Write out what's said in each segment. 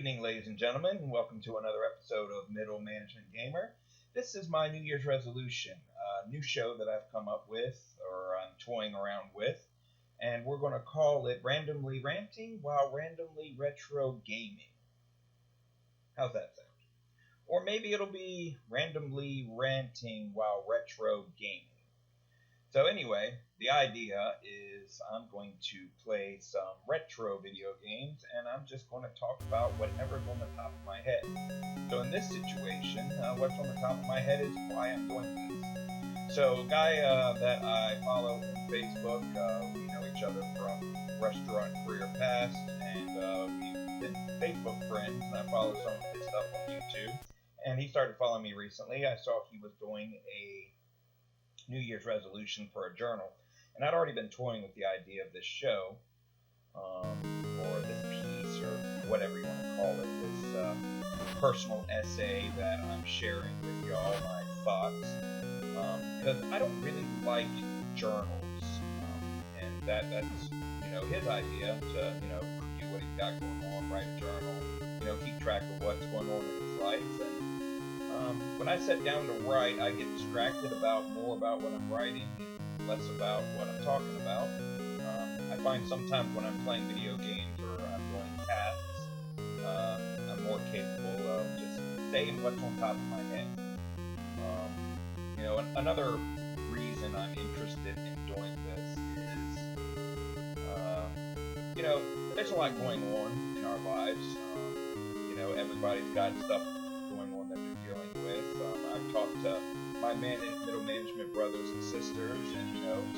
evening, ladies and gentlemen, and welcome to another episode of Middle Management Gamer. This is my New Year's resolution, a new show that I've come up with, or I'm toying around with, and we're going to call it Randomly Ranting while Randomly Retro Gaming. How's that sound? Or maybe it'll be Randomly Ranting while Retro Gaming. So anyway, the idea is I'm going to play some retro video games, and I'm just going to talk about whatever's on the top of my head. So in this situation, what's on the top of my head is why I'm doing this. So a guy that I follow on Facebook, we know each other from Restaurant Career Past, and we've been Facebook friends, and I follow some of his stuff on YouTube. And he started following me recently. I saw he was doing a New Year's resolution for a journal, and I'd already been toying with the idea of this show, or this piece, or whatever you want to call it, this personal essay that I'm sharing with y'all, my thoughts, because I don't really like journals, and that's his idea to do what he's got going on, write a journal, keep track of what's going on in his life. And when I sit down to write, I get distracted more about what I'm writing and less about what I'm talking about. I find sometimes when I'm playing video games or I'm doing tasks, I'm more capable of just saying what's on top of my head. Another reason I'm interested in doing this is, there's a lot going on in our lives. Everybody's got stuff going on that they're dealing with. I've talked to my middle management brothers and sisters, and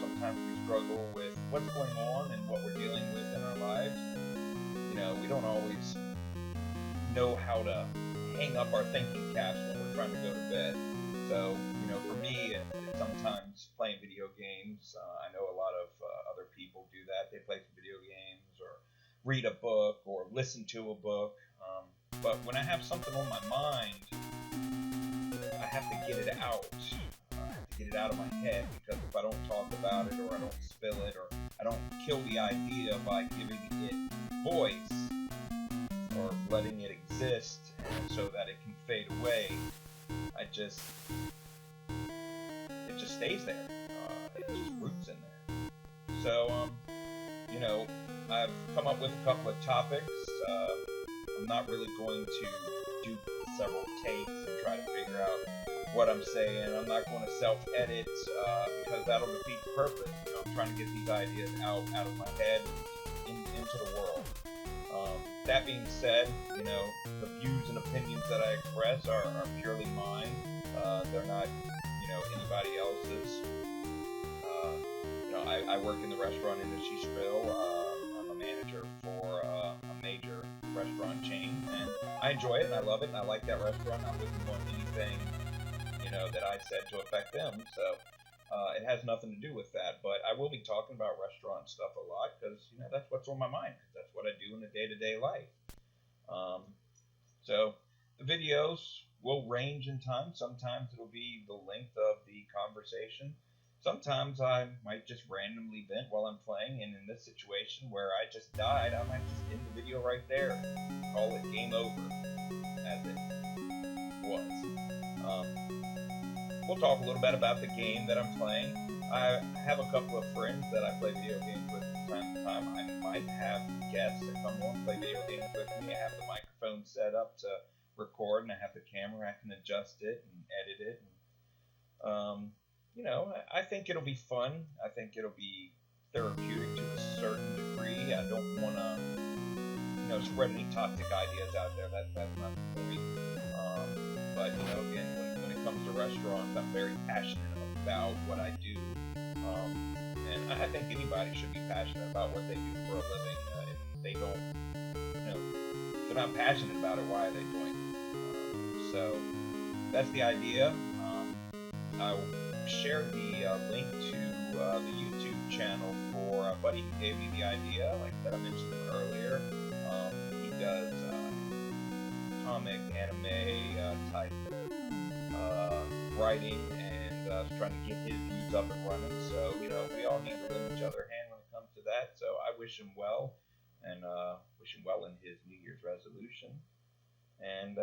sometimes we struggle with what's going on and what we're dealing with in our lives. We don't always know how to hang up our thinking caps when we're trying to go to bed. So, for me, it's sometimes playing video games. I know a lot of other people do that. They play some video games or read a book or listen to a book. But when I have something on my mind, I have to get it out. I have to get it out of my head, because if I don't talk about it, or I don't spill it, or I don't kill the idea by giving it voice or letting it exist so that it can fade away, it just stays there. It just roots in there. So, I've come up with a couple of topics. I'm not really going to do several takes and try to figure out what I'm saying. I'm not going to self-edit because that'll defeat the purpose. I'm trying to get these ideas out of my head into the world. That being said, the views and opinions that I express are purely mine. They're not, anybody else's. I work in the restaurant industry still. I'm a manager for a major restaurant chain, and I enjoy it and I love it and I like that restaurant. I wouldn't want anything that I said to affect them, so it has nothing to do with that. But I will be talking about restaurant stuff a lot, because that's what's on my mind, because that's what I do in the day-to-day life. So the videos will range in time. Sometimes it'll be the length of the conversation. Sometimes I might just randomly vent while I'm playing, and in this situation where I just died, I might just end the video right there and call it game over, as it was. We'll talk a little bit about the game that I'm playing. I have a couple of friends that I play video games with from time to time. I might have guests that come on and play video games with me. I have the microphone set up to record, and I have the camera. I can adjust it and edit it. I think it'll be fun. I think it'll be therapeutic to a certain degree. I don't want to, spread any toxic ideas out there. That's not the point. But again, when it comes to restaurants, I'm very passionate about what I do. And I think anybody should be passionate about what they do for a living. If they don't, if they're not passionate about it, why are they doing it? So that's the idea. I will share the link to the YouTube channel for a buddy who gave me the idea. Like I said, I mentioned him earlier. He does comic, anime type writing, and is trying to get his views up and running. So, we all need to lend each other a hand when it comes to that. So I wish him well, and wish him well in his New Year's resolution. And,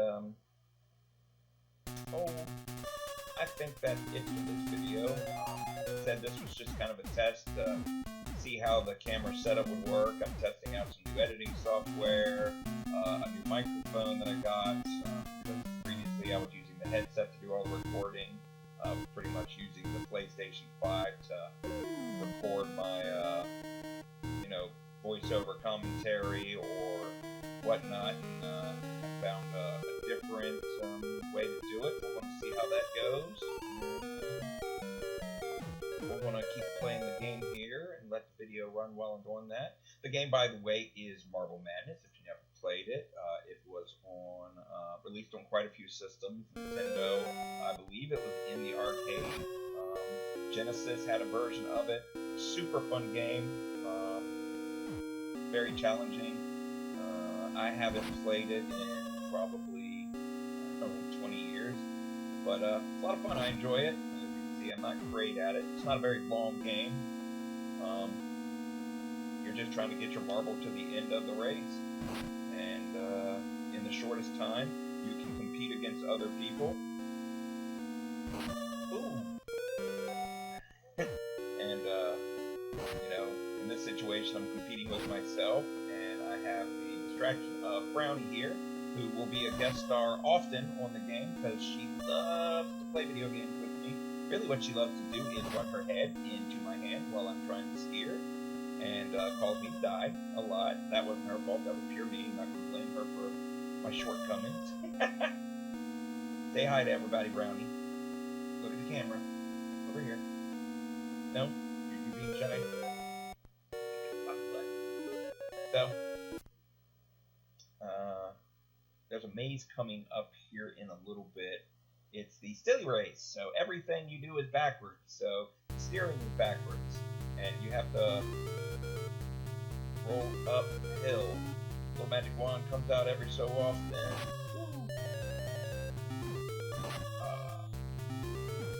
oh, I think that's it for this video. I said this was just kind of a test to see how the camera setup would work. I'm testing out some new editing software, a new microphone that I got, because previously I was using the headset to do all the recording. I was pretty much using the PlayStation 5 to record my, voiceover commentary or whatnot, and I found a different way to do it. We're going to see how that goes. We're going to keep playing the game here and let the video run while I'm doing that. The game, by the way, is Marble Madness. If you never played it, it was on released on quite a few systems. Nintendo, I believe it was in the arcade. Genesis had a version of it. Super fun game. Very challenging. I haven't played it in probably, I don't know, 20 years. But it's a lot of fun. I enjoy it. As you can see, I'm not great at it. It's not a very long game. You're just trying to get your marble to the end of the race. And in the shortest time, you can compete against other people. Ooh. And, in this situation, I'm competing with myself, and I have the distraction of Brownie here, who will be a guest star often on the game, because she loves to play video games with me. Really what she loves to do is run her head into my hand while I'm trying to steer, and cause me to die a lot. That wasn't her fault, that was pure me. I'm not going to blame her for my shortcomings. Say hi to everybody, Brownie. Look at the camera. Over here. No? You're being shy? So, there's a maze coming up here in a little bit. It's the silly race, so everything you do is backwards. So, steering is backwards, and you have to roll uphill. Little magic wand comes out every so often.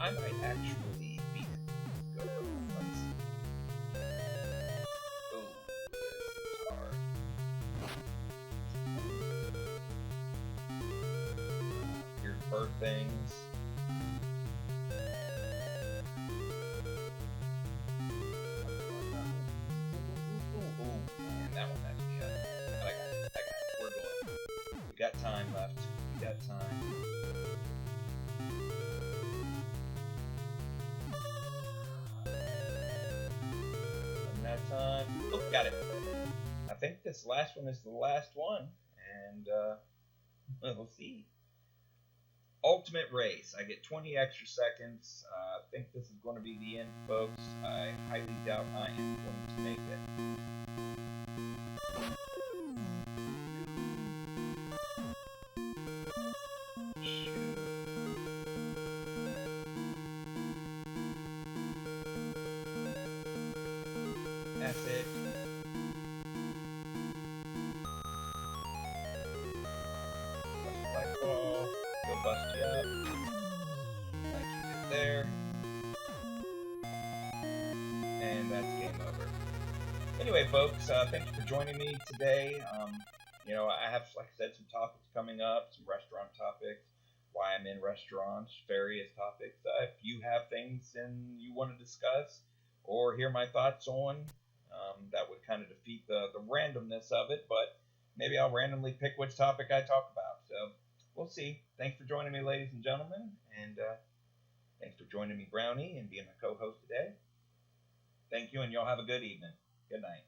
I might actually beat it. Let's go. Let's see. Ooh, this is hard. Here's bird things. Ooh, man, that one messed me up. But I got it. We're going. We got time left. We got time. Time. Oh, got it. I think this last one is the last one, and we'll see. Ultimate race. I get 20 extra seconds. I think this is going to be the end, folks. I highly doubt I am going to make it. That's it. Bust ball. Go bust you up. Let you get there. And that's game over. Anyway, folks, thank you for joining me today. I have, like I said, some topics coming up, some restaurant topics, why I'm in restaurants, various topics. If you have things and you want to discuss or hear my thoughts on, that would kind of defeat the randomness of it, but maybe I'll randomly pick which topic I talk about. So we'll see. Thanks for joining me, ladies and gentlemen, and thanks for joining me, Brownie, and being my co-host today. Thank you, and y'all have a good evening. Good night.